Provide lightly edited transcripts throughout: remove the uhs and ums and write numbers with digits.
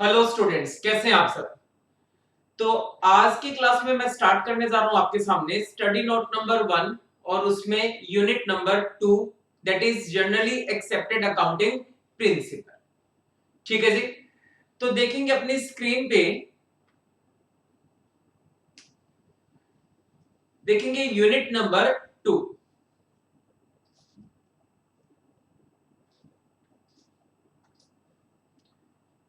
Hello students, कैसे हैं आप सब। तो आज की क्लास में मैं स्टार्ट करने जा रहा हूं आपके सामने स्टडी नोट नंबर 1 और उसमें unit number 2 that is generally accepted accounting principal. ठीक है जी। तो देखेंगे अपनी स्क्रीन पे, देखेंगे यूनिट नंबर 2।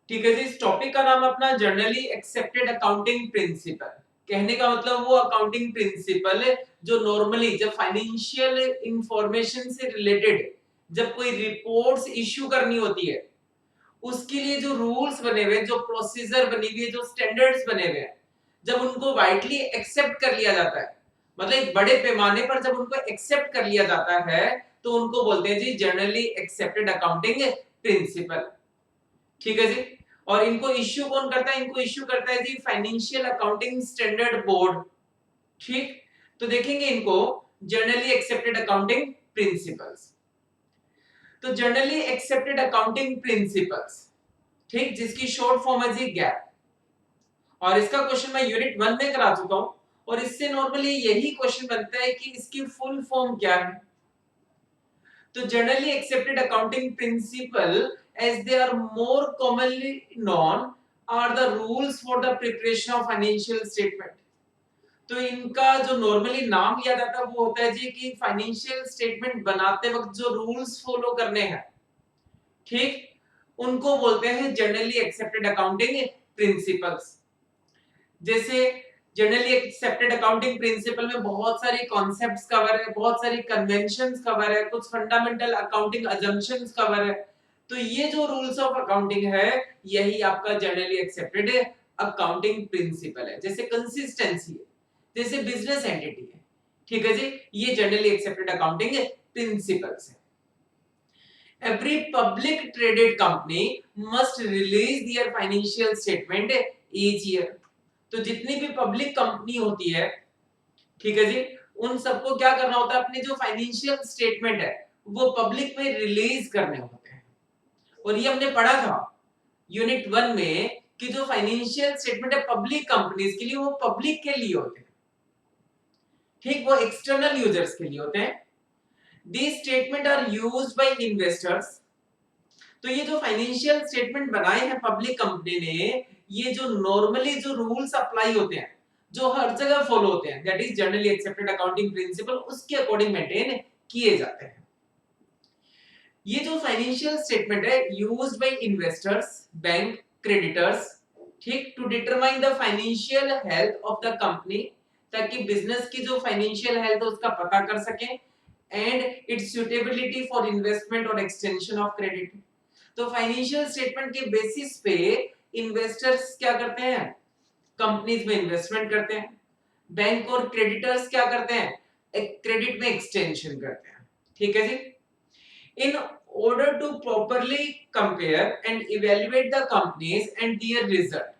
ठीक है जी। इस टॉपिक का नाम अपना जनरली एक्सेप्टेड अकाउंटिंग प्रिंसिपल। कहने का मतलब वो अकाउंटिंग प्रिंसिपल है जो नॉर्मली जब फाइनेंशियल इंफॉर्मेशन से रिलेटेड जब कोई रिपोर्ट्स इश्यू करनी होती है उसके लिए जो रूल्स बने हुए, जो प्रोसीजर बनी हुई है, जो स्टैंडर्ड्स बने हुए हैं, जब उनको वाइडली एक्सेप्ट कर लिया जाता है, मतलब एक बड़े पैमाने पर जब उनको एक्सेप्ट कर लिया जाता है तो उनको बोलते हैं जी जनरली एक्सेप्टेड अकाउंटिंग प्रिंसिपल। ठीक है जी। और इनको इश्यू कौन करता है? इनको इश्यू करता है जी फाइनेंशियल अकाउंटिंग स्टैंडर्ड बोर्ड। ठीक। तो देखेंगे इनको जनरली एक्सेप्टेड अकाउंटिंग प्रिंसिपल्स। तो जनरली एक्सेप्टेड अकाउंटिंग प्रिंसिपल्स, ठीक, जिसकी शॉर्ट फॉर्म है जी गैप। और इसका क्वेश्चन मैं यूनिट 1 में करा चुका हूं और इससे नॉर्मली यही क्वेश्चन बनता है कि इसकी फुल फॉर्म क्या है। तो generally accepted accounting principal as they are more commonly known are the rules for the preparation of financial statement। तो इनका जो नॉर्मली नाम लिया जाता है वो होता है जी कि फाइनेंशियल स्टेटमेंट बनाते वक्त जो रूल्स फॉलो करने हैं, ठीक, उनको बोलते हैं जनरली एक्सेप्टेड अकाउंटिंग प्रिंसिपल्स। जैसे जनरली एक्सेप्टेड अकाउंटिंग प्रिंसिपल में बहुत सारी कॉन्सेप्ट्स कवर है, बहुत सारी कन्वेंशंस कवर है, कुछ फंडामेंटल अकाउंटिंग अजम्पशंस कवर है। तो ये जो रूल्स ऑफ अकाउंटिंग है यही आपका जनरली एक्सेप्टेड अकाउंटिंग प्रिंसिपल है। जैसे कंसिस्टेंसी है, जैसे बिजनेस एंटिटी है। ठीक है जी। ये जनरली एक्सेप्टेड अकाउंटिंग प्रिंसिपल्स है। Every public traded company must release their financial statement each year। तो जितनी भी पब्लिक कंपनी होती है, ठीक है जी, उन सबको क्या करना होता है? अपने जो फाइनेंशियल स्टेटमेंट है वो पब्लिक में रिलीज करने होते हैं। और ये हमने पढ़ा था यूनिट 1 में कि जो फाइनेंशियल स्टेटमेंट है पब्लिक कंपनीज के लिए वो पब्लिक के लिए होते हैं, ठीक, वो एक्सटर्नल यूजर्स के लिए होते हैं। These statement are used by investors। तो ये जो फाइनेंशियल स्टेटमेंट बनाए हैं पब्लिक कंपनी ने, ये जो नॉर्मली जो रूल्स अप्लाई होते हैं, जो हर जगह फॉलो होते हैं, that is generally accepted accounting principle, उसके अकॉर्डिंग मेंटेन किए जाते हैं। ये जो फाइनेंशियल स्टेटमेंट है used by investors, bank, creditors, ठीक, to determine the financial health of the company, ताकि बिजनेस की जो फाइनेंशियल हेल्थ है उसका पता कर सकें, and its suitability for investment और एक्सटेंशन ऑफ क्रेडिट। तो फाइनेंशियल स्टेटमेंट के बेसिस पे इन्वेस्टर्स क्या करते हैं? कंपनीज में इन्वेस्टमेंट करते हैं। बैंक और क्रेडिटर्स क्या करते हैं? एक क्रेडिट में एक्सटेंशन करते हैं। ठीक है जी। In order to properly compare and evaluate the companies and their result.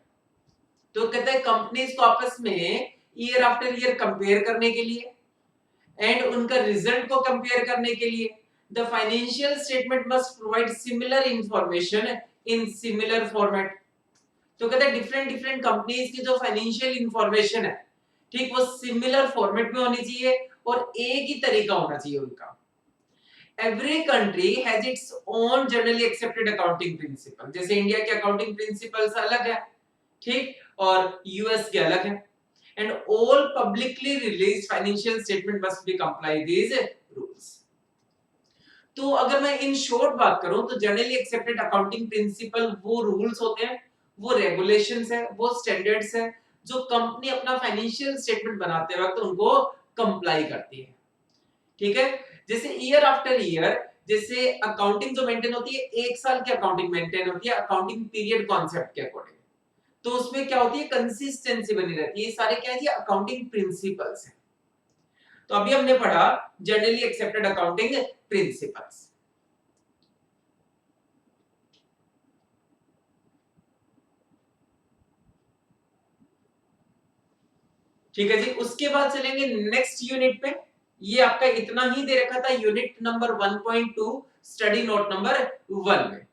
तो कहते हैं कंपनीज को आपस में ईयर आफ्टर ईयर कंपेयर करने के लिए एंड उनका रिजल्ट को कंपेयर करने के लिए the financial statement must provide similar information in similar format. तो कहते हैं डिफरेंट डिफरेंट कंपनीज की जो फाइनेंशियल इंफॉर्मेशन है, ठीक, वो सिमिलर फॉर्मेट में होनी चाहिए और एक ही तरीका होना चाहिए उनका। Every country has its own generally accepted accounting principal. जैसे इंडिया के अकाउंटिंग प्रिंसिपल्स अलग है, ठीक, और यूएस के अलग है। And all publicly released financial statement must be comply these rules. तो अगर मैं इन शॉर्ट बात करूं तो जनरली एक्सेप्टेड अकाउंटिंग प्रिंसिपल वो रूल्स होते हैं, वो रेगुलेशंस है, वो स्टैंडर्ड्स है जो कंपनी अपना फाइनेंशियल स्टेटमेंट बनाते वक्त उनको कंप्लाई करती है। ठीक है। जैसे ईयर आफ्टर ईयर, जैसे अकाउंटिंग जो मेंटेन होती है, एक साल की अकाउंटिंग मेंटेन होती है अकाउंटिंग पीरियड कॉन्सेप्ट के अकॉर्डिंग। तो उसमें क्या होती है? कंसिस्टेंसी बनी रहती है। ये सारे क्या है जी? अकाउंटिंग प्रिंसिपल्स हैं। तो अभी हमने पढ़ा जनरली एक्सेप्टेड अकाउंटिंग प्रिंसिपल्स। ठीक है जी। उसके बाद चलेंगे नेक्स्ट यूनिट पे। ये आपका इतना ही दे रखा था unit number 1.2 study note number 1 में।